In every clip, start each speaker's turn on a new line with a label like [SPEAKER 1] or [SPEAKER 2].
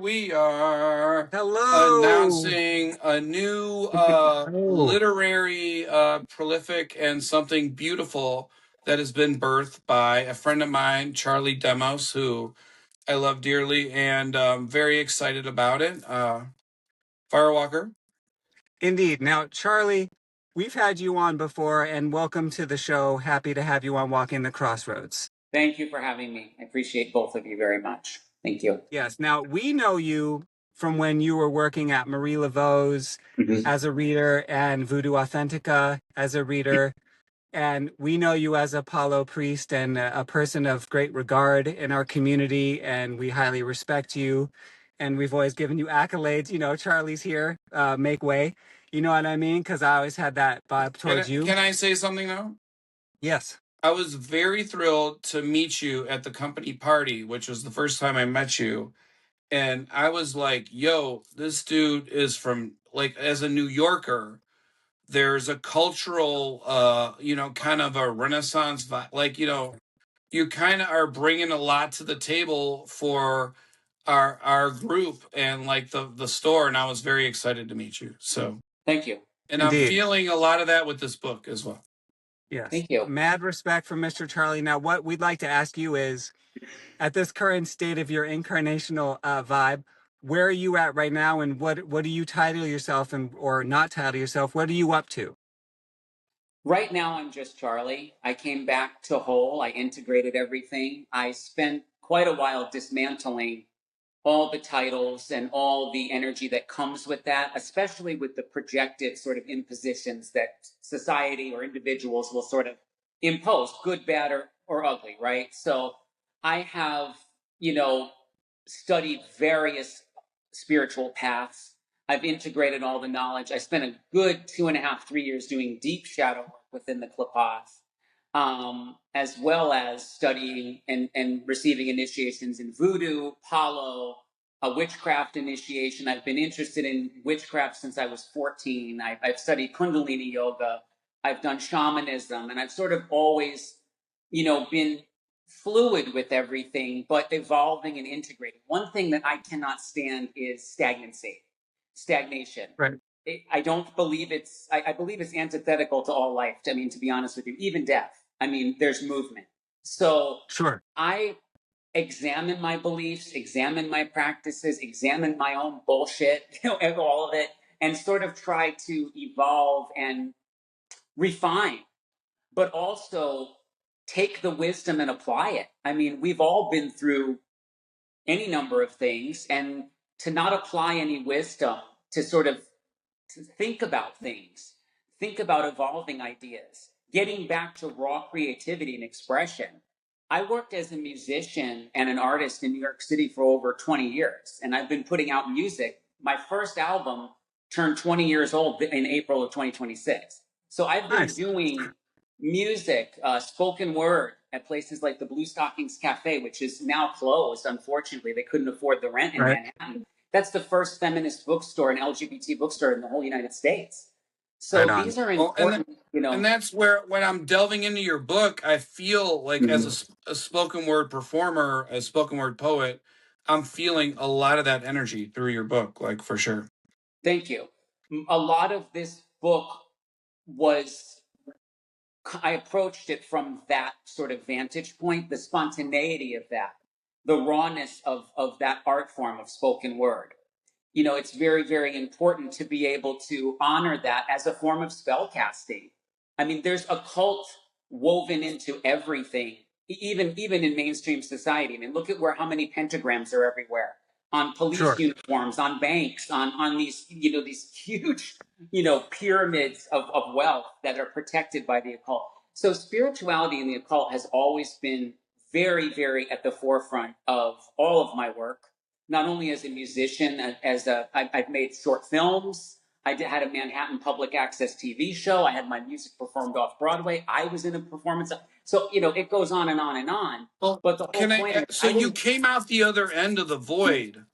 [SPEAKER 1] we are
[SPEAKER 2] Hello.
[SPEAKER 1] announcing a new
[SPEAKER 2] Oh,
[SPEAKER 1] literary prolific and something beautiful that has been birthed by a friend of mine, Charlie Demos, who I love dearly and very excited about it. Firewalker.
[SPEAKER 2] indeed. Now, Charlie, we've had you on before, and welcome to the show. Happy to have you on Walking the Crossroads.
[SPEAKER 3] Thank you for having me. I appreciate both of you very much. Thank you.
[SPEAKER 2] Yes. Now, we know you from when you were working at Marie Laveau's as a reader and Voodoo Authentica as a reader. And we know you as a Apollo priest and a person of great regard in our community, and we highly respect you. And we've always given you accolades. You know, Charlie's here, make way. You know what I mean? Because I always had that vibe towards you.
[SPEAKER 1] Can I say something though?
[SPEAKER 2] Yes.
[SPEAKER 1] I was very thrilled to meet you at the company party, which was the first time I met you. And I was like, yo, this dude is from, like, as a New Yorker, there's a cultural, kind of a Renaissance vibe. Like, you kind of are bringing a lot to the table for our group and like the store. And I was very excited to meet you. So
[SPEAKER 3] Thank you.
[SPEAKER 1] and
[SPEAKER 2] Indeed.
[SPEAKER 1] I'm feeling a lot of that with this book as well.
[SPEAKER 2] Yes.
[SPEAKER 3] Thank you.
[SPEAKER 2] Mad respect for Mr. Charlie. Now, what we'd like to ask you is, at this current state of your incarnational vibe, where are you at right now, and what do you title yourself, and or not title yourself? What are you up to?
[SPEAKER 3] Right now, I'm just Charlie. I came back to whole. I integrated everything. I spent quite a while dismantling all the titles and all the energy that comes with that, especially with the projected sort of impositions that society or individuals will sort of impose, good, bad, or ugly, right? So I have, studied various spiritual paths. I've integrated all the knowledge. I spent a good 2.5, 3 years doing deep shadow work within the Klapath, as well as studying and receiving initiations in Voodoo, Palo, a witchcraft initiation. I've been interested in witchcraft since I was 14. I've studied Kundalini yoga. I've done shamanism, and I've sort of always, been fluid with everything, but evolving and integrating. One thing that I cannot stand is stagnation.
[SPEAKER 2] Right.
[SPEAKER 3] I don't believe I believe it's antithetical to all life. I mean, to be honest with you, even death. I mean, there's movement. So
[SPEAKER 2] Sure.
[SPEAKER 3] I examine my beliefs, examine my practices, examine my own bullshit, and all of it, and sort of try to evolve and refine, but also take the wisdom and apply it. I mean, we've all been through any number of things, and to not apply any wisdom to sort of to think about things, think about evolving ideas, getting back to raw creativity and expression. I worked as a musician and an artist in New York City for over 20 years, and I've been putting out music. My first album turned 20 years old in April of 2026. So I've been doing music, spoken word at places like the Blue Stockings Cafe, which is now closed. Unfortunately, they couldn't afford the rent in Manhattan. That's the first feminist bookstore and LGBT bookstore in the whole United States. So these are important,
[SPEAKER 1] And that's where, when I'm delving into your book, I feel like as a spoken word performer, a spoken word poet, I'm feeling a lot of that energy through your book, like, for sure.
[SPEAKER 3] Thank you. A lot of this book I approached it from that sort of vantage point, the spontaneity of that, the rawness of that art form of spoken word. It's very, very important to be able to honor that as a form of spell casting. I mean, there's a cult woven into everything, even in mainstream society. I mean, look at how many pentagrams are everywhere on police uniforms, on banks, on these, these huge, pyramids of wealth that are protected by the occult. So spirituality and the occult has always been very, very at the forefront of all of my work. Not only as a musician, I've made short films. I had a Manhattan public access TV show. I had my music performed off Broadway. I was in a performance. So, it goes on and on and on.
[SPEAKER 1] Well,
[SPEAKER 3] but the whole point
[SPEAKER 1] so you came out the other end of the void.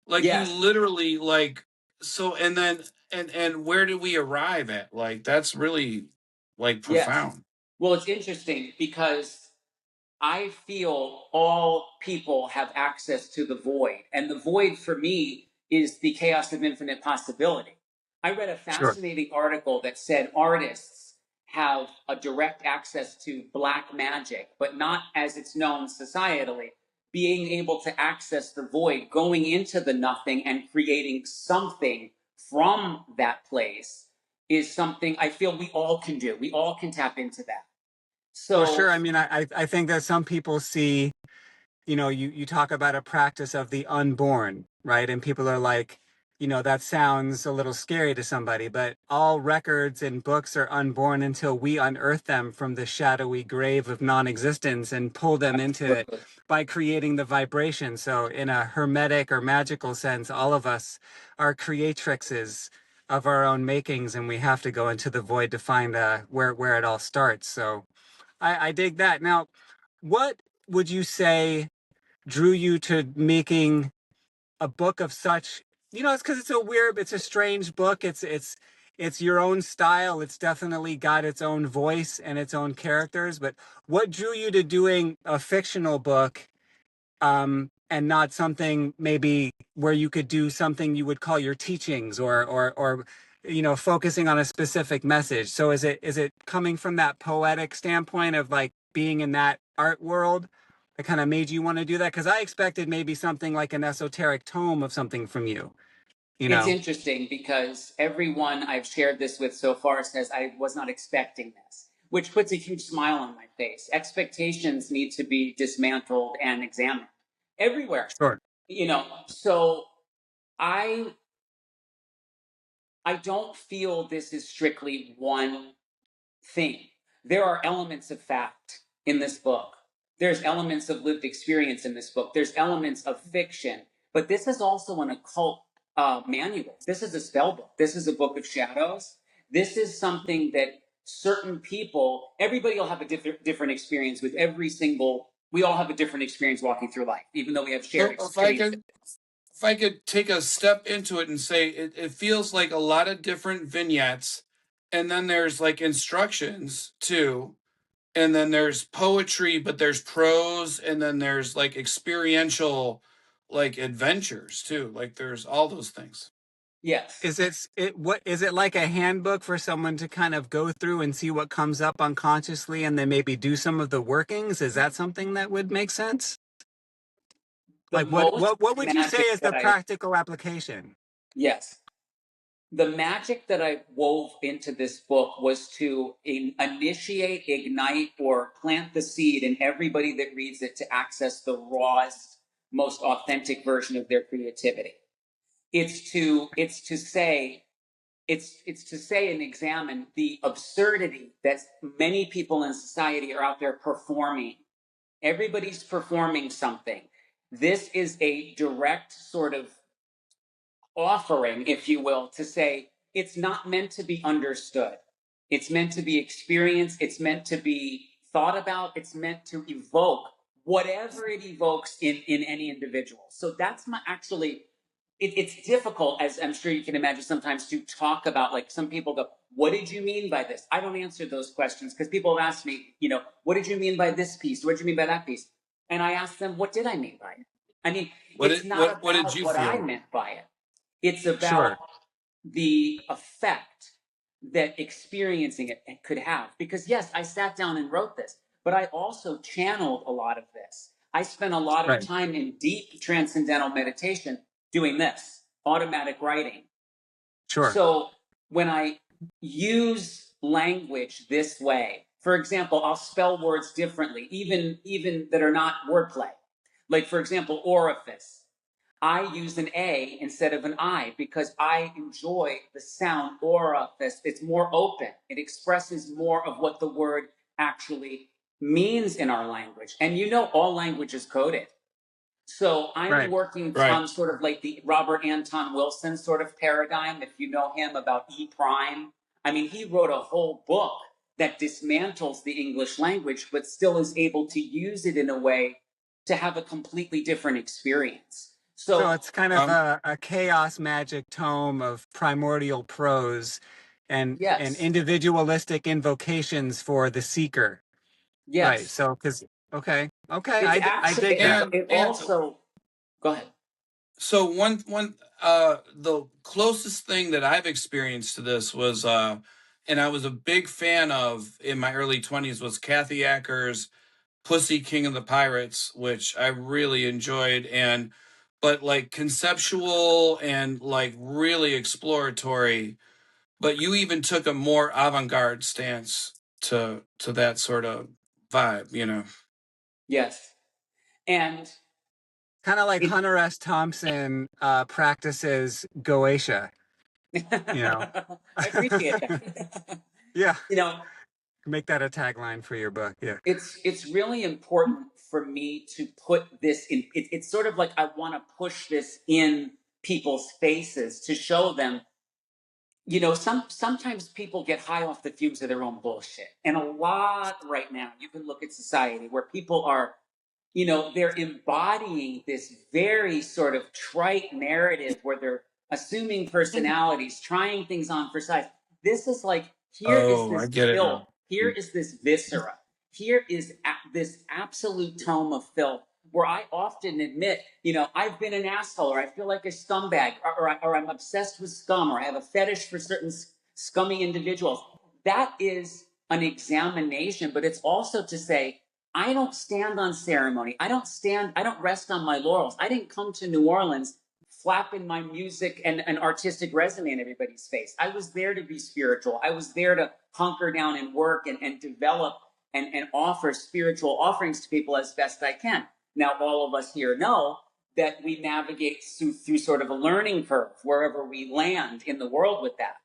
[SPEAKER 1] Like, yes. You literally, like, so, and then, and where did we arrive at? Like, that's really, like, profound.
[SPEAKER 3] Yes. Well, it's interesting because I feel all people have access to the void. And the void for me is the chaos of infinite possibility. I read a
[SPEAKER 2] Sure.
[SPEAKER 3] fascinating article that said artists have a direct access to black magic, but not as it's known societally. Being able to access the void, going into the nothing and creating something from that place is something I feel we all can do. We all can tap into that.
[SPEAKER 2] Well,
[SPEAKER 3] So
[SPEAKER 2] sure. I mean, I think that some people see, you talk about a practice of the unborn, right? And people are like, that sounds a little scary to somebody, but all records and books are unborn until we unearth them from the shadowy grave of non-existence and pull them into it by creating the vibration. So in a hermetic or magical sense, all of us are creatrixes of our own makings, and we have to go into the void to find where it all starts. So I dig that. Now, what would you say drew you to making a book of such, it's because it's a strange book. It's your own style. It's definitely got its own voice and its own characters. But what drew you to doing a fictional book, and not something maybe where you could do something you would call your teachings, or focusing on a specific message? So is it coming from that poetic standpoint of like being in that art world that kind of made you want to do that? Because I expected maybe something like an esoteric tome of something from you.
[SPEAKER 3] it's interesting because everyone I've shared this with so far says I was not expecting this, which puts a huge smile on my face. Expectations need to be dismantled and examined everywhere.
[SPEAKER 2] Sure.
[SPEAKER 3] So I don't feel this is strictly one thing. There are elements of fact in this book. There's elements of lived experience in this book. There's elements of fiction. But this is also an occult manual. This is a spell book. This is a book of shadows. This is something that certain people, everybody will have a different experience with every single, we all have a different experience walking through life, even though we have shared experiences.
[SPEAKER 1] If I could take a step into it and say it feels like a lot of different vignettes, and then there's like instructions too, and then there's poetry, but there's prose, and then there's like experiential like adventures too. Like there's all those things.
[SPEAKER 3] Yes.
[SPEAKER 2] Is it like a handbook for someone to kind of go through and see what comes up unconsciously and then maybe do some of the workings? Is that something that would make sense? Like what would you say is the practical application?
[SPEAKER 3] Yes. The magic that I wove into this book was to initiate, ignite, or plant the seed in everybody that reads it to access the rawest, most authentic version of their creativity. It's to say and examine the absurdity that many people in society are out there performing. Everybody's performing something. This is a direct sort of offering, if you will, to say it's not meant to be understood. It's meant to be experienced. It's meant to be thought about. It's meant to evoke whatever it evokes in any individual. So that's it's difficult, as I'm sure you can imagine sometimes, to talk about, like some people go, what did you mean by this? I don't answer those questions because people have asked me, what did you mean by this piece? What did you mean by that piece? And I ask them, what did I mean by it? I mean, what did you feel? I meant by it. It's about the effect that experiencing it could have. Because yes, I sat down and wrote this, but I also channeled a lot of this. I spent a lot of time in deep transcendental meditation doing this, automatic writing.
[SPEAKER 2] Sure.
[SPEAKER 3] So when I use language this way, for example, I'll spell words differently, even that are not wordplay. Like, for example, orifice. I use an A instead of an I because I enjoy the sound orifice. It's more open. It expresses more of what the word actually means in our language. And all language is coded. So I'm working on sort of like the Robert Anton Wilson sort of paradigm, if you know him, about E prime. I mean, he wrote a whole book that dismantles the English language, but still is able to use it in a way to have a completely different experience.
[SPEAKER 2] So it's kind of a chaos magic tome of primordial prose and individualistic invocations for the seeker.
[SPEAKER 3] Yes.
[SPEAKER 2] Right. So, okay. Okay,
[SPEAKER 3] It's
[SPEAKER 2] I dig
[SPEAKER 3] actually,
[SPEAKER 2] that.
[SPEAKER 3] it
[SPEAKER 1] And
[SPEAKER 3] also, go ahead.
[SPEAKER 1] so one the closest thing that I've experienced to this was and I was a big fan of in my early 20s was Kathy Acker's Pussy King of the Pirates, which I really enjoyed, and but like conceptual and like really exploratory, but you even took a more avant-garde stance to that sort of vibe, you know.
[SPEAKER 3] Yes. And
[SPEAKER 2] Kind of like
[SPEAKER 3] it,
[SPEAKER 2] Hunter S. Thompson practices Goetia, you know.
[SPEAKER 3] I appreciate that.
[SPEAKER 2] Yeah,
[SPEAKER 3] You know,
[SPEAKER 2] make that a tagline for your book. Yeah,
[SPEAKER 3] it's really important for me to put this in. It's sort of like I want to push this in people's faces to show them, you know, sometimes people get high off the fumes of their own bullshit. And a lot right now, you can look at society where people are, you know, they're embodying this very sort of trite narrative where they're assuming personalities, trying things on for size. This is like, here is
[SPEAKER 1] Oh, I
[SPEAKER 3] this
[SPEAKER 1] get it
[SPEAKER 3] filth,
[SPEAKER 1] now.
[SPEAKER 3] here is this viscera, here is this absolute tome of filth where I often admit, you know, I've been an asshole, or I feel like a scumbag, or I'm obsessed with scum, or I have a fetish for certain scummy individuals. That is an examination, but it's also to say, I don't stand on ceremony. I don't rest on my laurels. I didn't come to New Orleans flapping my music and artistic resume in everybody's face. I was there to be spiritual. I was there to hunker down and work and develop and offer spiritual offerings to people as best I can. Now, all of us here know that we navigate through sort of a learning curve wherever we land in the world with that.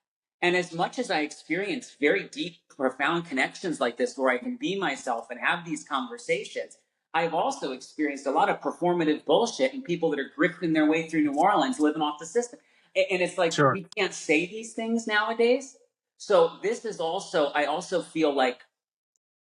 [SPEAKER 3] And as much as I experience very deep, profound connections like this, where I can be myself and have these conversations, I've also experienced a lot of performative bullshit and people that are grifting their way through New Orleans living off the system. And it's like,
[SPEAKER 2] sure.
[SPEAKER 3] we can't say these things nowadays. So this is also, I also feel like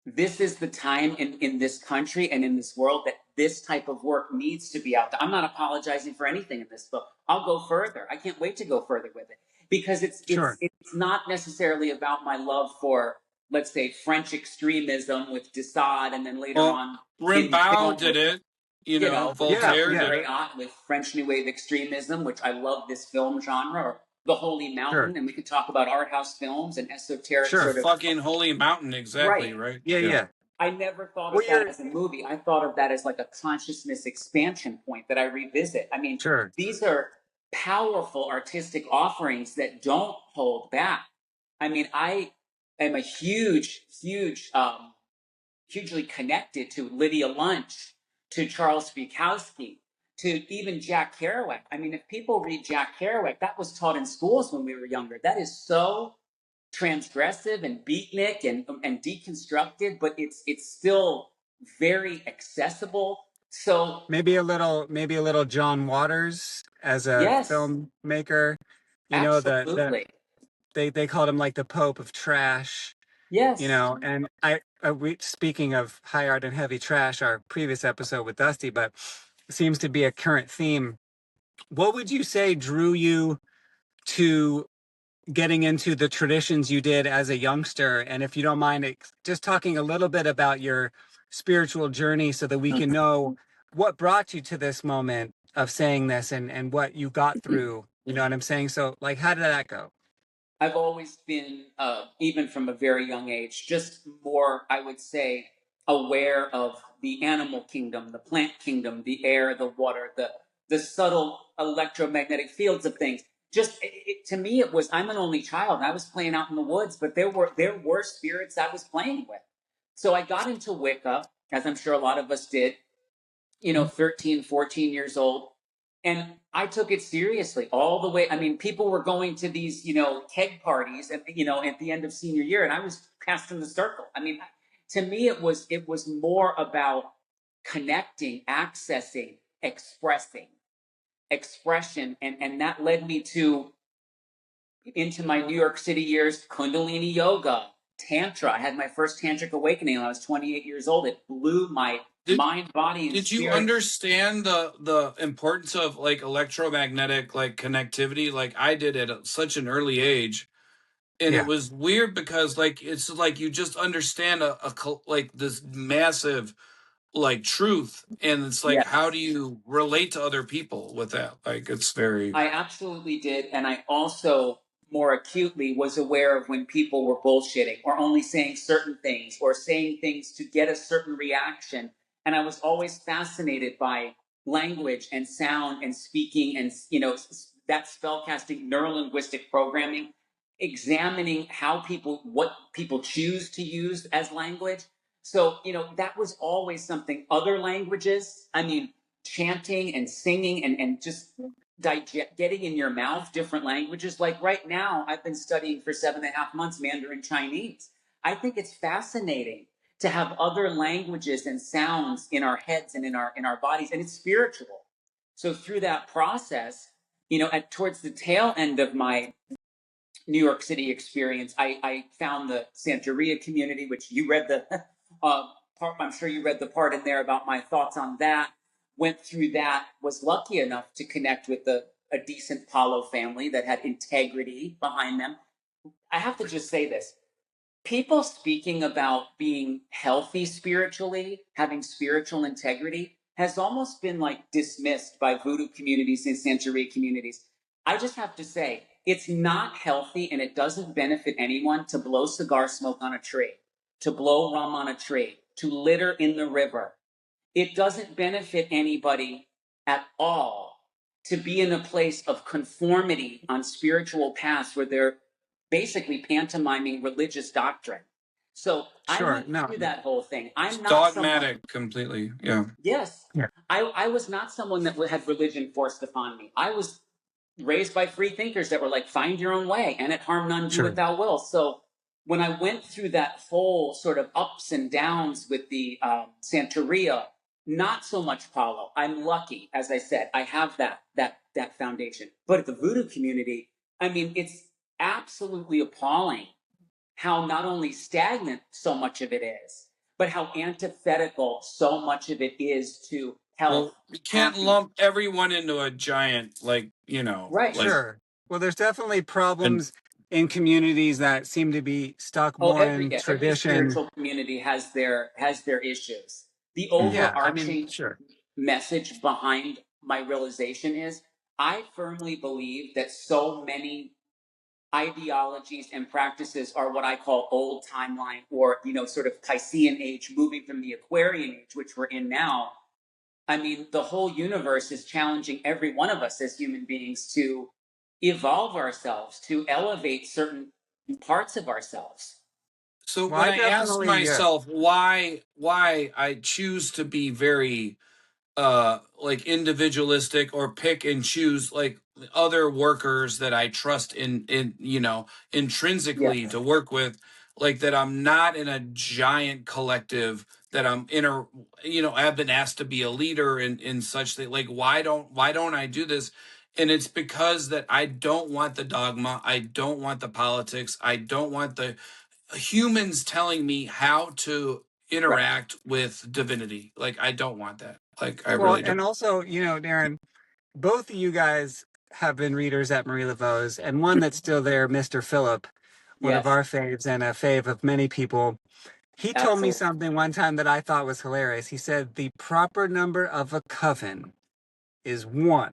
[SPEAKER 3] this is the time in this country and in this world that this type of work needs to be out there. I'm not apologizing for anything in this book. I'll go further. I can't wait to go further with it because
[SPEAKER 2] Sure.
[SPEAKER 3] it's not necessarily about my love for, let's say, French extremism with Desaad, and then later
[SPEAKER 1] Well,
[SPEAKER 3] on in
[SPEAKER 1] Rimbaud
[SPEAKER 3] film
[SPEAKER 1] did
[SPEAKER 3] with,
[SPEAKER 1] it, you
[SPEAKER 3] you
[SPEAKER 1] know,
[SPEAKER 3] know, with
[SPEAKER 2] Yeah,
[SPEAKER 1] Voltaire
[SPEAKER 3] Georges
[SPEAKER 2] yeah,
[SPEAKER 1] did it.
[SPEAKER 3] Braillat with French New Wave extremism, which I love this film genre, or The Holy
[SPEAKER 2] sure,
[SPEAKER 3] Mountain, and we could talk about art house films and esoteric
[SPEAKER 1] The
[SPEAKER 2] sure.
[SPEAKER 3] sort of,
[SPEAKER 1] fucking Holy Mountain,
[SPEAKER 3] right.
[SPEAKER 1] exactly, right?
[SPEAKER 2] Yeah,
[SPEAKER 1] Yeah.
[SPEAKER 2] yeah.
[SPEAKER 3] I never thought
[SPEAKER 2] Well,
[SPEAKER 3] of that
[SPEAKER 2] you're
[SPEAKER 3] as a movie. I thought of that as like a consciousness expansion point that I revisit. I mean,
[SPEAKER 2] sure.
[SPEAKER 3] these are powerful artistic offerings that don't hold back. I mean, I am a hugely connected to Lydia Lunch, to Charles Bukowski, to even Jack Kerouac. I mean, if people read Jack Kerouac, that was taught in schools when we were younger. That is so transgressive and beatnik and deconstructed, but it's still very accessible. So
[SPEAKER 2] Maybe a little John Waters as a
[SPEAKER 3] yes,
[SPEAKER 2] filmmaker. You know,
[SPEAKER 3] absolutely.
[SPEAKER 2] they called him like the Pope of trash. You
[SPEAKER 3] Yes.
[SPEAKER 2] know, and speaking of high art and heavy trash, our previous episode with Dusty, but it seems to be a current theme. What would you say drew you to getting into the traditions you did as a youngster? And if you don't mind, just talking a little bit about your spiritual journey so that we can know what brought you to this moment of saying this and what you got through. You know what I'm saying? So, like, how did that go?
[SPEAKER 3] I've always been, even from a very young age, just more, I would say, aware of the animal kingdom, the plant kingdom, the air, the water, the subtle electromagnetic fields of things. Just to me, it was, I'm an only child, and I was playing out in the woods, but there were spirits I was playing with. So I got into Wicca, as I'm sure a lot of us did, you know, 13, 14 years old. And I took it seriously all the way. I mean, people were going to these, you know, keg parties and, you know, at the end of senior year, and I was casting the circle. I mean, to me, it was more about connecting, accessing, expressing, expression. And that led me to, into my New York City years, Kundalini yoga, Tantra. I had my first tantric awakening when I was 28 years old. It blew my
[SPEAKER 1] Did
[SPEAKER 3] mind, body, and
[SPEAKER 1] did you
[SPEAKER 3] spirit.
[SPEAKER 1] understand the importance of like electromagnetic like connectivity like I did at such an early age? And it
[SPEAKER 2] Yeah.
[SPEAKER 1] was weird because like it's like you just understand like this massive like truth, and it's like,
[SPEAKER 3] Yes.
[SPEAKER 1] how do you relate to other people with that? Like, it's very...
[SPEAKER 3] I absolutely did. And I also more acutely was aware of when people were bullshitting or only saying certain things or saying things to get a certain reaction. And I was always fascinated by language and sound and speaking and, that spellcasting, neurolinguistic programming, examining what people choose to use as language. So, that was always something. Other languages, I mean, chanting and singing and just getting in your mouth different languages. Like right now, I've been studying for 7.5 months Mandarin Chinese. I think it's fascinating to have other languages and sounds in our heads and in our bodies, and it's spiritual. So through that process, towards the tail end of my New York City experience, I found the Santeria community, which you read the part. I'm sure you read the part in there about my thoughts on that. Went through that. Was lucky enough to connect with a decent Palo family that had integrity behind them. I have to just say this: people speaking about being healthy spiritually, having spiritual integrity, has almost been like dismissed by voodoo communities and Santeria communities. I just have to say, it's not healthy and it doesn't benefit anyone to blow cigar smoke on a tree, to blow rum on a tree, to litter in the river. It doesn't benefit anybody at all to be in a place of conformity on spiritual paths where they're basically pantomiming religious doctrine. So I
[SPEAKER 2] Sure.
[SPEAKER 3] went
[SPEAKER 2] No.
[SPEAKER 3] through that whole thing. I'm not
[SPEAKER 1] dogmatic
[SPEAKER 3] someone.
[SPEAKER 1] completely. Yeah.
[SPEAKER 3] Yes.
[SPEAKER 2] Yeah.
[SPEAKER 3] I was not someone that had religion forced upon me. I was raised by free thinkers that were like, find your own way, and it harm none, do
[SPEAKER 2] Sure.
[SPEAKER 3] what thou will. So when I went through that whole sort of ups and downs with the Santeria, not so much Palo. I'm lucky, as I said, I have that foundation. But at the Voodoo community, I mean, it's absolutely appalling how not only stagnant so much of it is, but how antithetical so much of it is to health.
[SPEAKER 1] Well, you can't
[SPEAKER 3] happiness.
[SPEAKER 1] lump everyone into a giant, like,
[SPEAKER 3] Right.
[SPEAKER 1] like...
[SPEAKER 2] Sure. Well, there's definitely
[SPEAKER 1] And
[SPEAKER 2] problems in communities that seem to be stuck
[SPEAKER 3] Oh,
[SPEAKER 2] more in
[SPEAKER 3] every
[SPEAKER 2] tradition.
[SPEAKER 3] spiritual community has their issues. The
[SPEAKER 2] Yeah. I mean,
[SPEAKER 3] overarching
[SPEAKER 2] sure.
[SPEAKER 3] message behind my realization is I firmly believe that so many ideologies and practices are what I call old timeline, or sort of Piscean age, moving from the Aquarian age, which we're in now. I mean, the whole universe is challenging every one of us as human beings to evolve ourselves, to elevate certain parts of ourselves.
[SPEAKER 1] so
[SPEAKER 2] Well,
[SPEAKER 1] when
[SPEAKER 2] I
[SPEAKER 1] I ask
[SPEAKER 2] definitely, yeah.
[SPEAKER 1] myself why I choose to be very like individualistic or pick and choose like other workers that I trust in intrinsically
[SPEAKER 3] Yes.
[SPEAKER 1] to work with, like that I'm not in a giant collective, that I'm in a I've been asked to be a leader in such that, like, why don't I do this? And it's because that I don't want the dogma, I don't want the politics, I don't want the humans telling me how to
[SPEAKER 3] Right.
[SPEAKER 1] interact with divinity. Like, I don't want that. Like, I
[SPEAKER 2] Well,
[SPEAKER 1] really don't.
[SPEAKER 2] and also, Darren, both of you guys have been readers at Marie Laveau's, and one that's still there, Mr. Phillip, one of
[SPEAKER 3] Yes.
[SPEAKER 2] our faves and a fave of many people. He told me
[SPEAKER 3] Absolutely.
[SPEAKER 2] something one time that I thought was hilarious. He said the proper number of a coven is 1,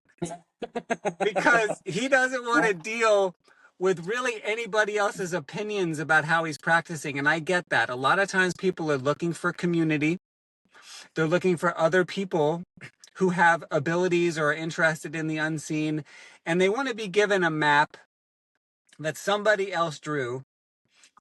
[SPEAKER 2] because he doesn't want to deal with really anybody else's opinions about how he's practicing. And I get that. A lot of times people are looking for community. They're looking for other people who have abilities or are interested in the unseen. And they want to be given a map that somebody else drew.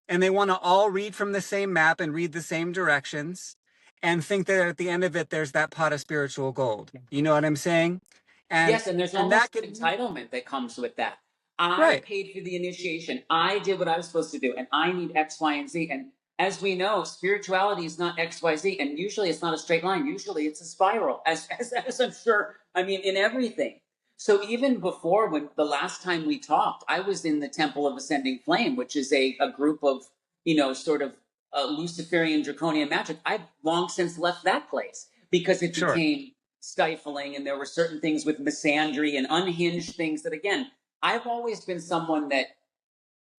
[SPEAKER 2] And they want to all read from the same map and read the same directions and think that at the end of it, there's that pot of spiritual gold. You know what I'm saying? And
[SPEAKER 3] Yes, and there's
[SPEAKER 2] that
[SPEAKER 3] almost
[SPEAKER 2] could,
[SPEAKER 3] entitlement that comes with that. I
[SPEAKER 2] right.
[SPEAKER 3] paid for the initiation. I did what I was supposed to do, and I need X, Y, and Z. And as we know, spirituality is not X, Y, Z, and usually it's not a straight line. Usually it's a spiral, as I'm sure. I mean, in everything. So even before, when the last time we talked, I was in the Temple of Ascending Flame, which is a group of sort of Luciferian draconian magic. I've long since left that place because it
[SPEAKER 2] Sure.
[SPEAKER 3] became stifling, and there were certain things with misandry and unhinged things that, again, I've always been someone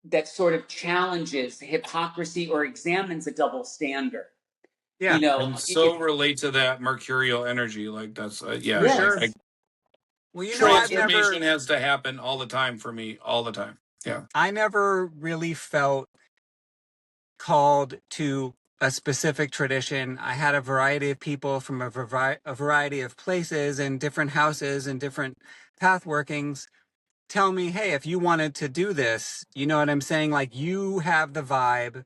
[SPEAKER 3] that sort of challenges hypocrisy or examines a double standard.
[SPEAKER 2] Yeah,
[SPEAKER 3] You know,
[SPEAKER 1] And so relate to that mercurial energy. Like that's yeah,
[SPEAKER 2] for
[SPEAKER 3] yes.
[SPEAKER 2] sure.
[SPEAKER 1] like
[SPEAKER 2] Well, you know,
[SPEAKER 1] transformation has to happen all the time for me, all the time. Yeah.
[SPEAKER 2] I never really felt called to a specific tradition. I had a variety of people from a variety of places and different houses and different path workings tell me, hey, if you wanted to do this, you know what I'm saying? Like, you have the vibe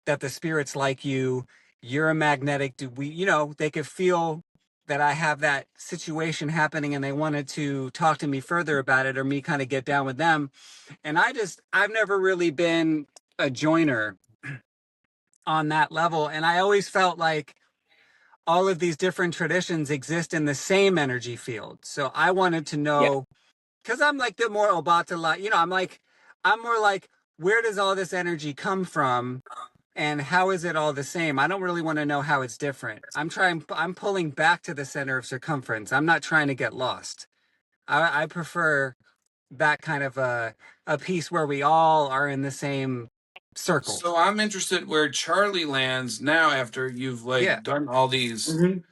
[SPEAKER 2] that the spirits like you. You're a magnetic. They could feel that I have that situation happening and they wanted to talk to me further about it or me kind of get down with them. And I've never really been a joiner on that level. And I always felt like all of these different traditions exist in the same energy field. So I wanted to
[SPEAKER 3] Yeah.
[SPEAKER 2] know, because I'm like the more Obatala, I'm more like, where does all this energy come from? And how is it all the same? I don't really want to know how it's different. I'm pulling back to the center of circumference. I'm not trying to get lost. I prefer that kind of a piece where we all are in the same circle.
[SPEAKER 1] So I'm interested where Charlie lands now after you've
[SPEAKER 2] Yeah.
[SPEAKER 1] done all these you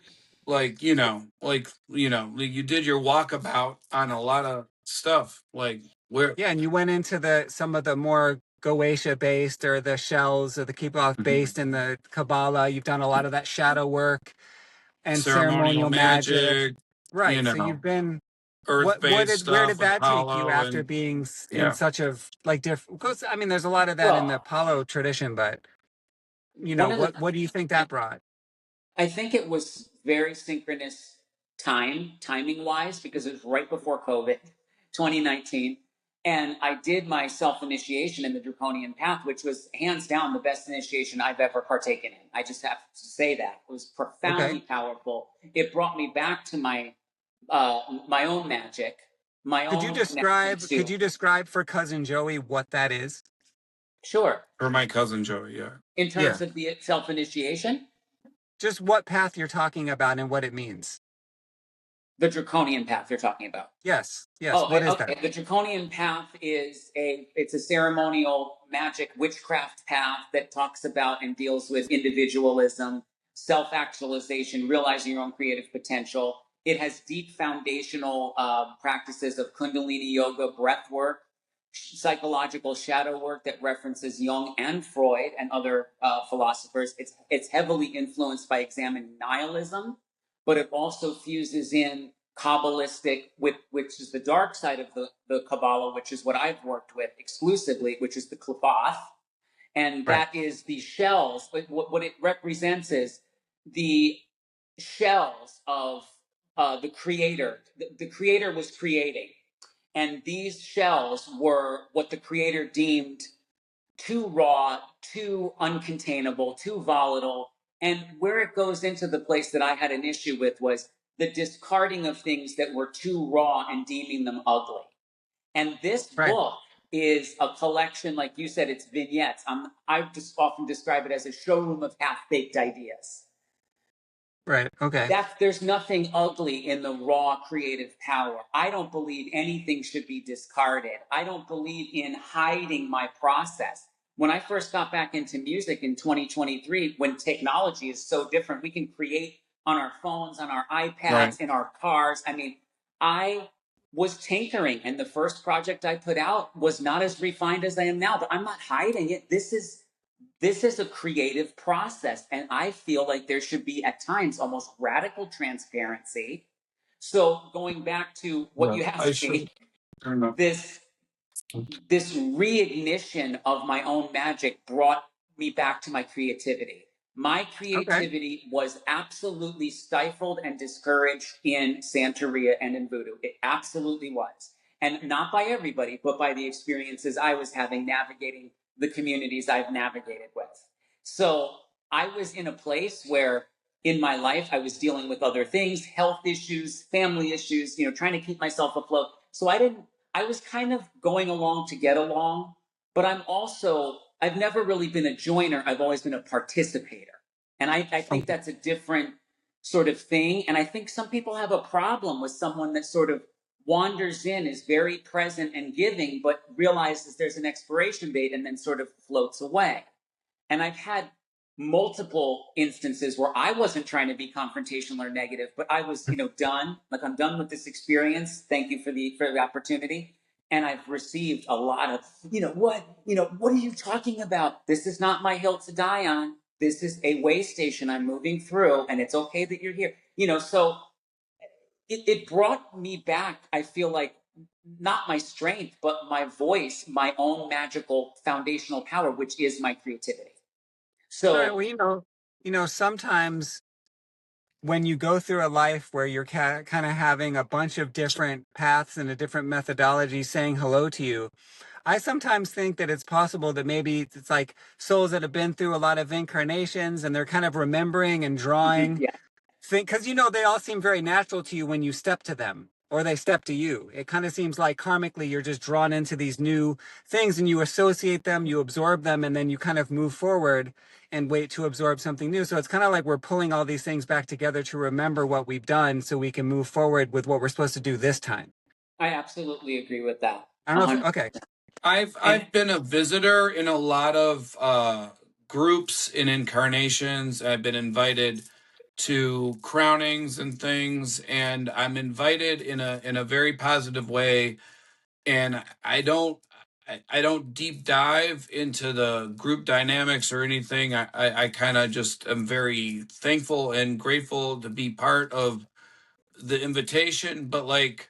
[SPEAKER 1] did your walkabout on a lot of stuff. Like where
[SPEAKER 2] Yeah, and you went into some of the more Goetia based or the shells or the Kippah based in the Kabbalah. You've done a lot of that shadow work and
[SPEAKER 1] ceremonial
[SPEAKER 2] ceremonial magic.
[SPEAKER 1] magic,
[SPEAKER 2] Right. So you've been
[SPEAKER 1] earth-based
[SPEAKER 2] where
[SPEAKER 1] stuff,
[SPEAKER 2] did that take you
[SPEAKER 1] Apollo,
[SPEAKER 2] after
[SPEAKER 1] and
[SPEAKER 2] being in
[SPEAKER 1] yeah.
[SPEAKER 2] such of like different, because I mean there's a lot of that in the
[SPEAKER 3] Well,
[SPEAKER 2] Apollo tradition, but
[SPEAKER 3] one of the
[SPEAKER 2] what do you think that brought?
[SPEAKER 3] I think it was very synchronous timing wise, because it was right before COVID, 2019. And I did my self initiation in the Draconian Path, which was hands down the best initiation I've ever partaken in. I just have to say that. It was profoundly
[SPEAKER 2] Okay.
[SPEAKER 3] powerful. It brought me back to my own magic, my
[SPEAKER 2] Could you
[SPEAKER 3] own connection
[SPEAKER 2] describe
[SPEAKER 3] to.
[SPEAKER 2] for cousin Joey what that is?
[SPEAKER 3] Sure.
[SPEAKER 1] For my cousin Joey, yeah.
[SPEAKER 3] In
[SPEAKER 2] Yeah.
[SPEAKER 3] terms of the self initiation,
[SPEAKER 2] Just what path you're talking about and what it means.
[SPEAKER 3] the Draconian Path you're talking about.
[SPEAKER 2] Yes.
[SPEAKER 3] Oh,
[SPEAKER 2] What is
[SPEAKER 3] okay.
[SPEAKER 2] that?
[SPEAKER 3] The Draconian Path it's a ceremonial magic witchcraft path that talks about and deals with individualism, self-actualization, realizing your own creative potential. It has deep foundational practices of Kundalini yoga, breath work, psychological shadow work that references Jung and Freud and other philosophers. It's heavily influenced by examining nihilism, but it also fuses in Kabbalistic, which is the dark side of the Kabbalah, which is what I've worked with exclusively, which is the Qlipath. And
[SPEAKER 2] Right.
[SPEAKER 3] that is the shells. What it represents is the shells of the creator. The creator was creating. And these shells were what the creator deemed too raw, too uncontainable, too volatile. And where it goes into the place that I had an issue with was the discarding of things that were too raw and deeming them ugly. And this
[SPEAKER 2] Right.
[SPEAKER 3] book is a collection, like you said, it's vignettes. I just often describe it as a showroom of half-baked ideas.
[SPEAKER 2] Right. Okay.
[SPEAKER 3] There's nothing ugly in the raw creative power. I don't believe anything should be discarded. I don't believe in hiding my process. When I first got back into music in 2023, when technology is so different, we can create on our phones, on our iPads,
[SPEAKER 1] Right.
[SPEAKER 3] in our cars. I mean, I was tinkering, and the first project I put out was not as refined as I am now, but I'm not hiding it. This is a creative process, and I feel like there should be at times almost radical transparency. So going back to what you asked me, this reignition of my own magic brought me back to my creativity. My
[SPEAKER 2] Okay.
[SPEAKER 3] creativity was absolutely stifled and discouraged in Santeria and in Voodoo. It absolutely was. And not by everybody, but by the experiences I was having navigating the communities I've navigated with. So I was in a place where in my life I was dealing with other things, health issues, family issues, trying to keep myself afloat. So I was kind of going along to get along, but I've never really been a joiner. I've always been a participator. And I think that's a different sort of thing. And I think some people have a problem with someone that sort of wanders in, is very present and giving, but realizes there's an expiration date and then sort of floats away. And I've had multiple instances where I wasn't trying to be confrontational or negative, but I was, done. Like, I'm done with this experience. Thank you for the opportunity. And I've received a lot of, what are you talking about? This is not my hill to die on. This is a way station I'm moving through, and it's okay that you're here. So it brought me back, I feel like, not my strength, but my voice, my own magical foundational power, which is my creativity.
[SPEAKER 2] Right.
[SPEAKER 3] So
[SPEAKER 2] Well, sometimes when you go through a life where you're kind of having a bunch of different paths and a different methodology saying hello to you, I sometimes think that it's possible that maybe it's like souls that have been through a lot of incarnations and they're kind of remembering and drawing
[SPEAKER 3] yeah,
[SPEAKER 2] because they all seem very natural to you when you step to them or they step to you. It kind of seems like karmically you're just drawn into these new things and you associate them, you absorb them, and then you kind of move forward and wait to absorb something new. So it's kind of like we're pulling all these things back together to remember what we've done so we can move forward with what we're supposed to do this time.
[SPEAKER 3] I absolutely agree with that.
[SPEAKER 2] I don't know if, okay.
[SPEAKER 1] I've been a visitor in a lot of groups and incarnations. I've been invited to crownings and things, and I'm invited in a very positive way. And I don't deep dive into the group dynamics or anything. I kind of just am very thankful and grateful to be part of the invitation. But like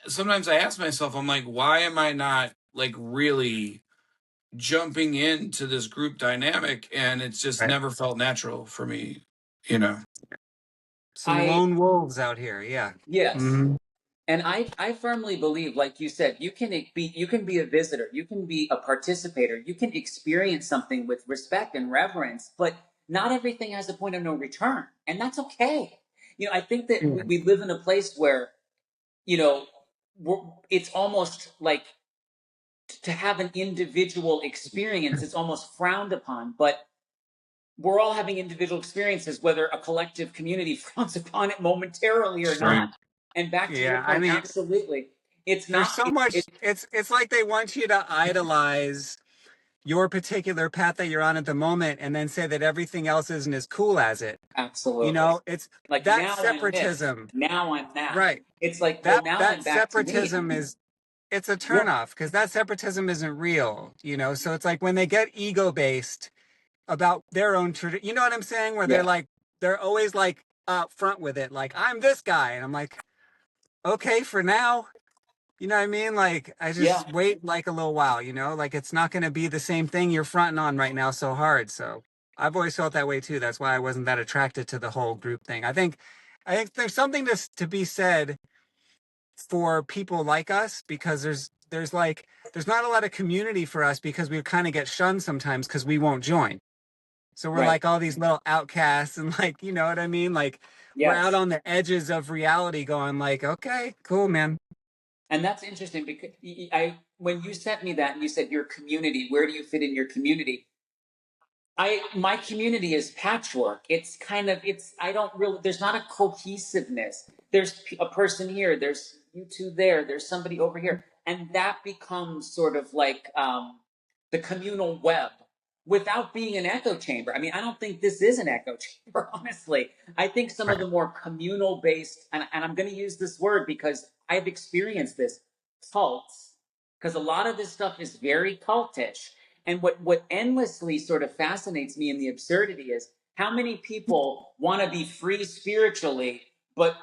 [SPEAKER 1] sometimes I ask myself, I'm like, why am I not like really jumping into this group dynamic? And it's just
[SPEAKER 2] Right.
[SPEAKER 1] never felt natural for me,
[SPEAKER 2] Some lone wolves out here. Yeah.
[SPEAKER 3] Yes.
[SPEAKER 2] Mm-hmm.
[SPEAKER 3] And I firmly believe, like you said, you can be a visitor, you can be a participator, you can experience something with respect and reverence, but not everything has a point of no return, and that's okay. I think that we live in a place where, it's almost like to have an individual experience is almost frowned upon, but we're all having individual experiences, whether a collective community frowns upon it momentarily or not. And back to your
[SPEAKER 2] Yeah, I
[SPEAKER 3] point,
[SPEAKER 2] mean,
[SPEAKER 3] absolutely. It's
[SPEAKER 2] there's
[SPEAKER 3] not,
[SPEAKER 2] so much. It's like they want you to idolize your particular path that you're on at the moment, and then say that everything else isn't as cool as it.
[SPEAKER 3] absolutely.
[SPEAKER 2] It's
[SPEAKER 3] Like,
[SPEAKER 2] that
[SPEAKER 3] now I'm this,
[SPEAKER 2] separatism,
[SPEAKER 3] now I'm that.
[SPEAKER 2] right?
[SPEAKER 3] It's like, well, now
[SPEAKER 2] That
[SPEAKER 3] I'm back to me.
[SPEAKER 2] separatism it's a
[SPEAKER 3] Yeah,
[SPEAKER 2] turnoff because that separatism isn't real. So it's like when they get ego based about their own tradition. You know what I'm saying? Where
[SPEAKER 3] yeah,
[SPEAKER 2] they're always like up front with it, like I'm this guy, and I'm like, okay, for now. You know what I mean? Like, I
[SPEAKER 3] yeah.
[SPEAKER 2] just wait like a little while, like it's not going to be the same thing you're fronting on right now so hard. So I've always felt that way too. That's why I wasn't that attracted to the whole group thing. I think there's something to be said for people like us because there's not a lot of community for us because we kind of get shunned sometimes because we won't join. So we're
[SPEAKER 3] Right.
[SPEAKER 2] like all these little outcasts and like, you know what I mean? Like we're out
[SPEAKER 3] Yes.
[SPEAKER 2] on the edges of reality going like, okay, cool, man.
[SPEAKER 3] And that's interesting because when you sent me that and you said your community, where do you fit in your community? My community is patchwork. It's kind of, I don't really, there's not a cohesiveness. There's a person here, there's you two there, there's somebody over here. And that becomes sort of like the communal web without being an echo chamber. I mean, I don't think this is an echo chamber, honestly. I think some of the more communal based, and I'm going to use this word because I've experienced this, cults, because a lot of this stuff is very cultish. And what endlessly sort of fascinates me in the absurdity is how many people want to be free spiritually, but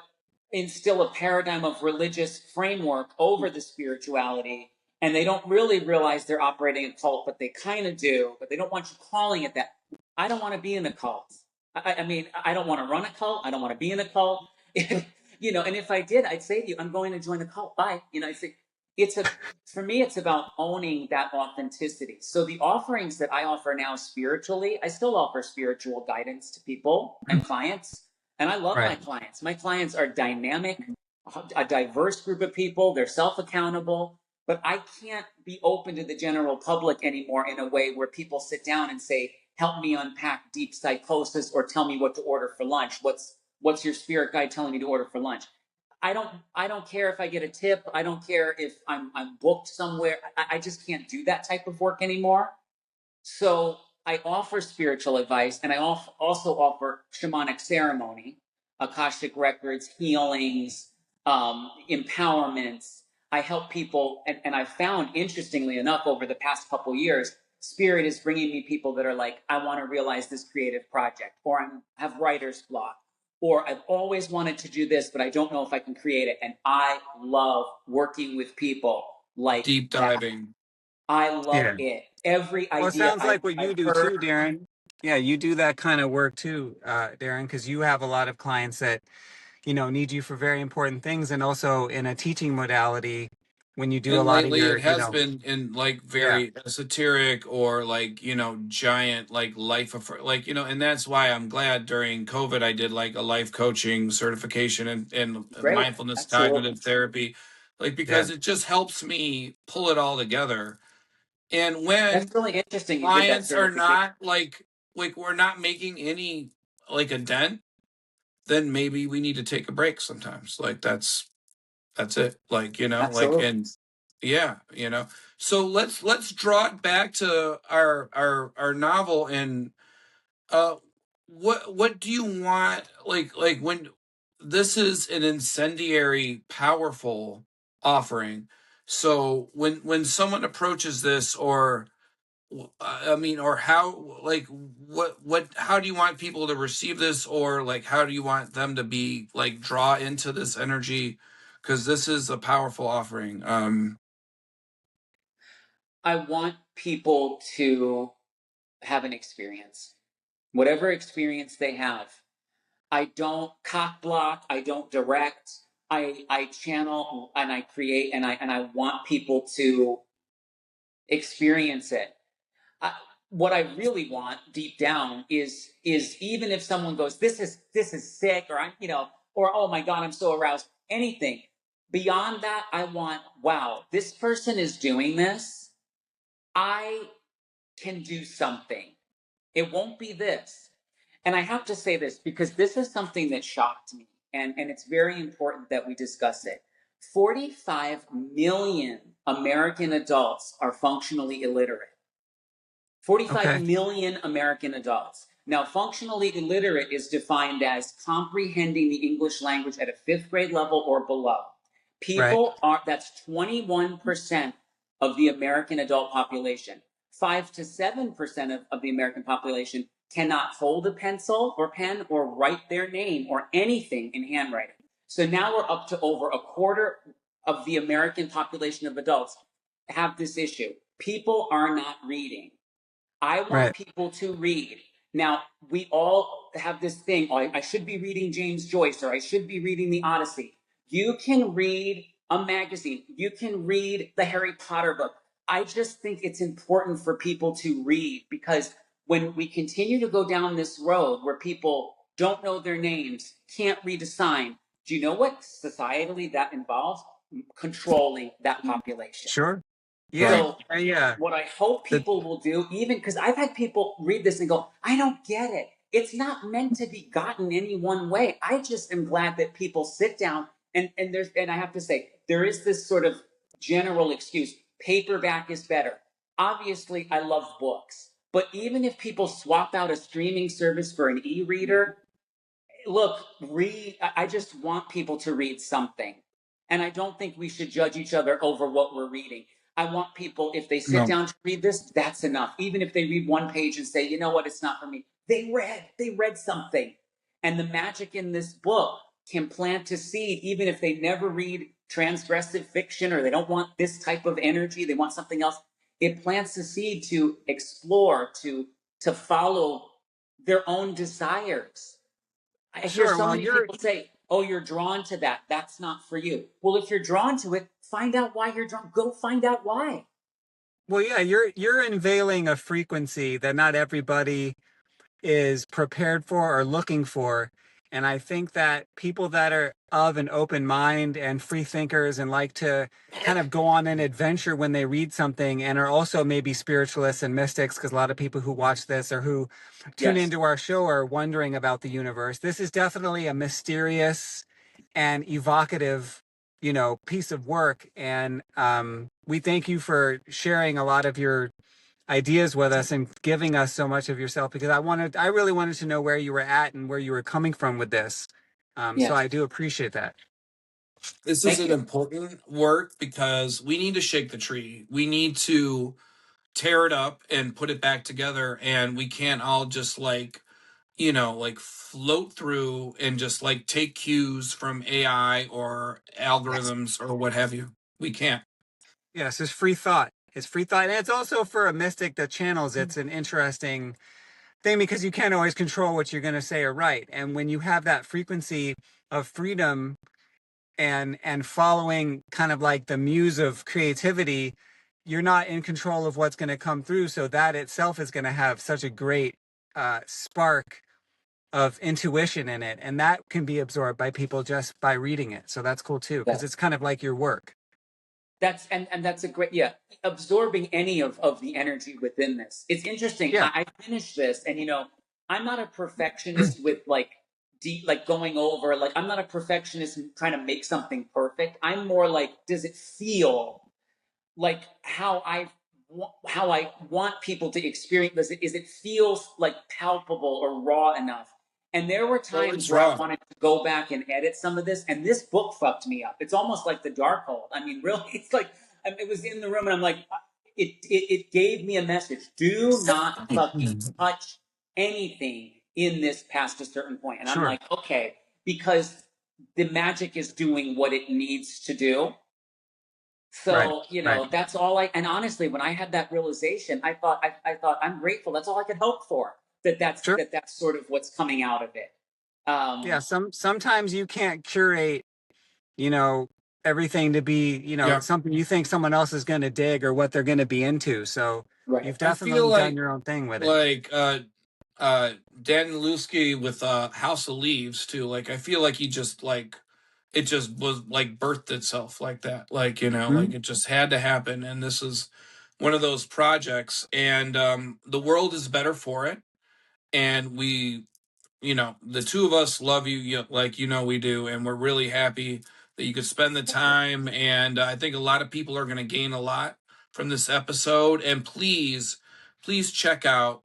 [SPEAKER 3] instill a paradigm of religious framework over the spirituality. And they don't really realize they're operating a cult, but they kind of do, but they don't want you calling it that. I don't want to be in a cult. I mean, I don't want to run a cult. I don't want to be in a cult. And if I did, I'd say to you, I'm going to join the cult. Bye. I say, for me, it's about owning that authenticity. So the offerings that I offer now spiritually, I still offer spiritual guidance to people and clients. And I love my clients. My clients are dynamic, a diverse group of people. They're self-accountable, but I can't be open to the general public anymore in a way where people sit down and say, help me unpack deep psychosis or tell me what to order for lunch. What's your spirit guide telling me to order for lunch? I don't care if I get a tip. I don't care if I'm booked somewhere. I just can't do that type of work anymore. So I offer spiritual advice, and I also offer shamanic ceremony, Akashic records, healings, empowerments. I help people, and I found, interestingly enough, over the past couple years, Spirit is bringing me people that are like, I want to realize this creative project, or I have writer's block, or I've always wanted to do this, but I don't know if I can create it. And I love working with people like
[SPEAKER 1] Deep
[SPEAKER 3] that.
[SPEAKER 1] diving.
[SPEAKER 3] I love
[SPEAKER 2] Yeah.
[SPEAKER 3] it. Every
[SPEAKER 2] Well, it
[SPEAKER 3] idea
[SPEAKER 2] sounds like what you
[SPEAKER 3] I've
[SPEAKER 2] do
[SPEAKER 3] heard.
[SPEAKER 2] too, Darren. Yeah, you do that kind of work too, Darren, because you have a lot of clients that, need you for very important things, and also in a teaching modality when you do a
[SPEAKER 1] And
[SPEAKER 2] lot of
[SPEAKER 1] lately
[SPEAKER 2] your,
[SPEAKER 1] it has been in like
[SPEAKER 2] yeah,
[SPEAKER 1] very esoteric or like, giant like and that's why I'm glad during COVID I did like a life coaching certification and
[SPEAKER 3] Great.
[SPEAKER 1] mindfulness
[SPEAKER 3] Absolutely.
[SPEAKER 1] cognitive therapy, like
[SPEAKER 2] yeah,
[SPEAKER 1] because it just helps me pull it all together. And when
[SPEAKER 3] That's really interesting you did that
[SPEAKER 1] clients are
[SPEAKER 3] certification.
[SPEAKER 1] not like we're not making any like a dent, then maybe we need to take a break sometimes. Like that's it. Like,
[SPEAKER 3] Absolutely.
[SPEAKER 1] and yeah, So let's draw it back to our novel and uh what do you want like when this is an incendiary powerful offering. So when someone approaches this or I mean, or how, like, how do you want people to receive this, or like, how do you want them to be like draw into this energy? Because this is a powerful offering.
[SPEAKER 3] I want people to have an experience, whatever experience they have. I don't cock block. I don't direct. I channel and I create, and I want people to experience it. I, what I really want deep down is even if someone goes, this is sick, or I'm, or oh my God, I'm so aroused. Anything beyond that, I want, wow, this person is doing this. I can do something. It won't be this. And I have to say this because this is something that shocked me, and it's very important that we discuss it. 45 million American adults are functionally illiterate. 45
[SPEAKER 2] okay,
[SPEAKER 3] million American adults. Now, functionally illiterate is defined as comprehending the English language at a fifth grade level or below.
[SPEAKER 2] right,
[SPEAKER 3] That's 21% of the American adult population. 5 to 7% of the American population cannot hold a pencil or pen or write their name or anything in handwriting. So now we're up to over a quarter of the American population of adults have this issue. People are not reading. I want
[SPEAKER 2] right,
[SPEAKER 3] people to read. Now, we all have this thing, oh, I should be reading James Joyce or I should be reading the Odyssey. You can read a magazine. You can read the Harry Potter book. I just think it's important for people to read because when we continue to go down this road where people don't know their names, can't read a sign, do you know what societally that involves? Controlling that population.
[SPEAKER 2] sure, yeah,
[SPEAKER 1] Right.
[SPEAKER 3] So
[SPEAKER 2] yeah,
[SPEAKER 3] what I hope
[SPEAKER 2] the,
[SPEAKER 3] people will do, even because I've had people read this and go, I don't get it. It's not meant to be gotten any one way. I just am glad that people sit down and I have to say, there is this sort of general excuse. Paperback is better. Obviously, I love books. But even if people swap out a streaming service for an e-reader, look, read. I just want people to read something. And I don't think we should judge each other over what we're reading. I want people, if they sit
[SPEAKER 1] No.
[SPEAKER 3] down to read this, that's enough. Even if they read one page and say, you know what, it's not for me. They read something. And the magic in this book can plant a seed, even if they never read transgressive fiction or they don't want this type of energy, they want something else. It plants a seed to explore, to follow their own desires. I hear
[SPEAKER 2] sure.
[SPEAKER 3] so
[SPEAKER 2] Well,
[SPEAKER 3] many people say, "Oh, you're drawn to that. That's not for you." Well, if you're drawn to it, find out why you're drawn. Go find out why.
[SPEAKER 2] yeah, you're unveiling a frequency that not everybody is prepared for or looking for. And I think that people that are of an open mind and free thinkers and like to kind of go on an adventure when they read something and are also maybe spiritualists and mystics, because a lot of people who watch this or who tune
[SPEAKER 3] Yes.
[SPEAKER 2] into our show are wondering about the universe. This is definitely a mysterious and evocative, piece of work. And we thank you for sharing a lot of your ideas with us and giving us so much of yourself, because I really wanted to know where you were at and where you were coming from with this. So I do appreciate that.
[SPEAKER 1] This is an important work because we need to shake the tree. We need to tear it up and put it back together, and we can't all just like, you know, like float through and just like take cues from AI or algorithms or what have you. We can't.
[SPEAKER 2] Yes, it's free thought. It's free thought. And it's also for a mystic that channels. It's an interesting thing because you can't always control what you're going to say or write. And when you have that frequency of freedom and following kind of like the muse of creativity, you're not in control of what's going to come through. So that itself is going to have such a great spark of intuition in it. And that can be absorbed by people just by reading it. So that's cool too, because it's kind of like your work.
[SPEAKER 3] That's and that's a great, absorbing any of the energy within this. It's interesting.
[SPEAKER 2] Yeah.
[SPEAKER 3] I finished this, and you know, I'm not a perfectionist with like going over, like I'm not a perfectionist and trying to make something perfect. I'm more like, does it feel like how I want people to experience this? Is it feels like palpable or raw enough? And there were times where I wanted to go back and edit some of this, and this book fucked me up. It's almost like the Darkhold. I mean, really, it's like it was in the room, and I'm like, it gave me a message: do not fucking touch anything in this past a certain point. And I'm like, okay, because the magic is doing what it needs to do. So, you know, that's all and honestly, when I had that realization, I thought I'm grateful. That's all I could hope for. That's sort of what's coming out of it.
[SPEAKER 2] Sometimes you can't curate, you know, everything to be, you know, something you think someone else is going to dig or what they're going to be into. So you've definitely done your own thing with it.
[SPEAKER 1] Like Dan Lusky with House of Leaves too. Like I feel like he just like it just was like birthed itself like that. Like, you know, like it just had to happen. And this is one of those projects, and the world is better for it. And we, you know, the two of us love you, like, you know, we do. And we're really happy that you could spend the time. And I think a lot of people are going to gain a lot from this episode. And please check out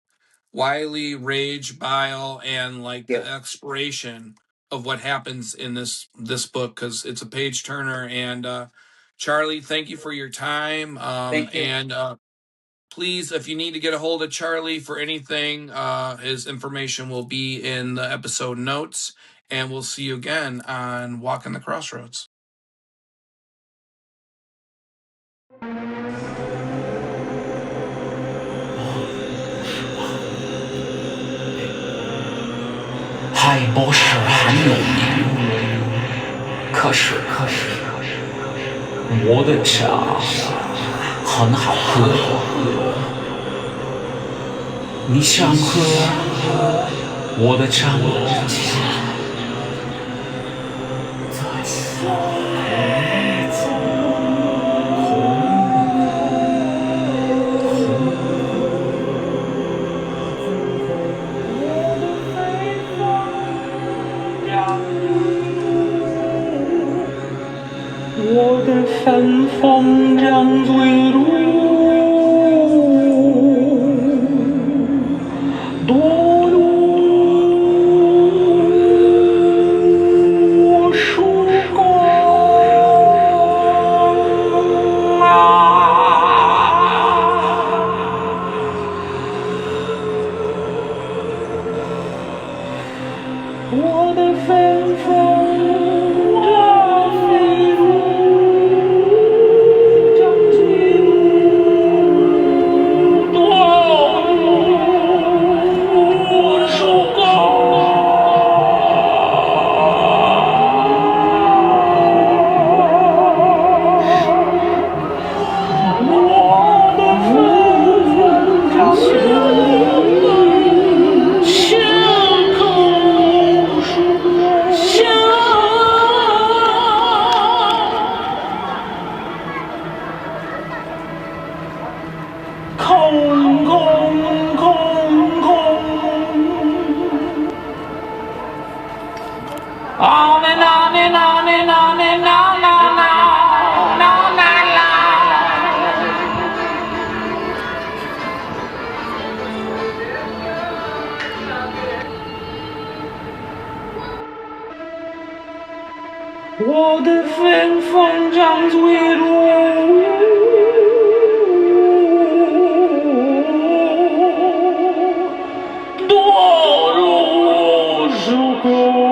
[SPEAKER 1] Wiley, Rage, Bile, and like the exploration of what happens in this book, because it's a page turner. And Charlie, thank you for your time.
[SPEAKER 3] Thank you.
[SPEAKER 1] And please, if you need to get a hold of Charlie for anything, his information will be in the episode notes. And we'll see you again on Walking the Crossroads.
[SPEAKER 4] 嗨，不是很有名，可是我的茶很好喝，你想喝我的茶吗？我的芬芳让醉路堕入曙光我的芬芳让飞入分张嘴路，堕入树空。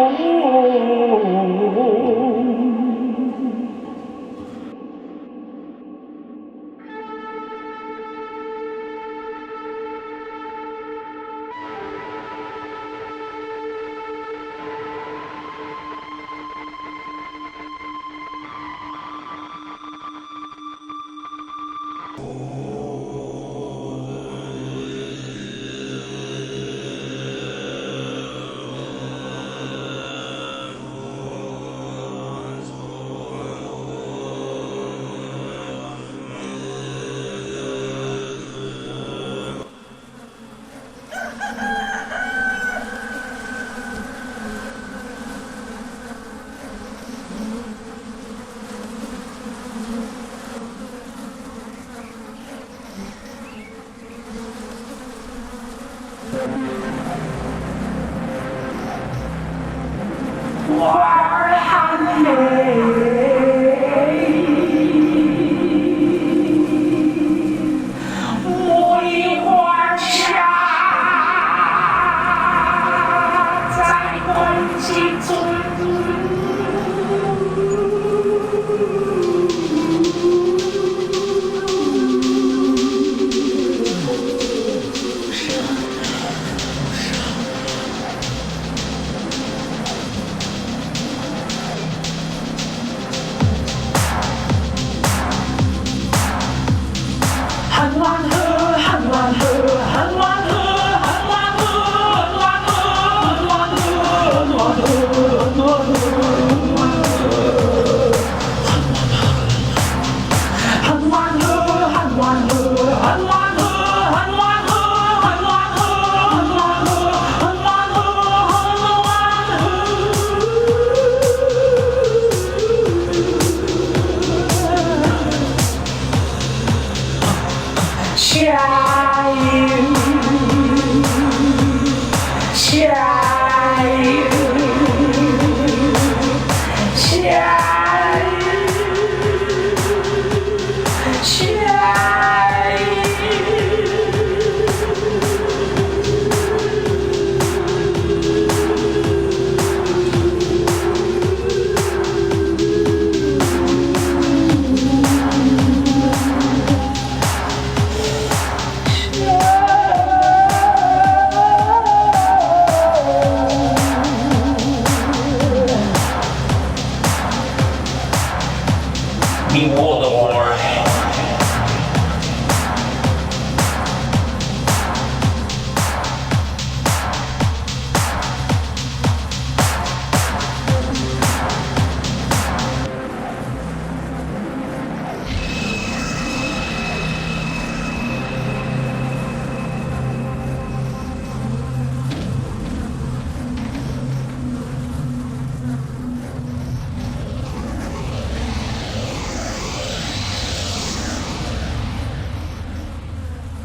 [SPEAKER 4] 花儿含泪，茉莉花下，在空气中。很暖和，很暖和，很暖和，很暖和，很暖和，很暖和，很暖和，很暖和，很暖和，很暖和，很暖和，很暖和，很暖和，很暖和，很暖和，很暖和。下雨。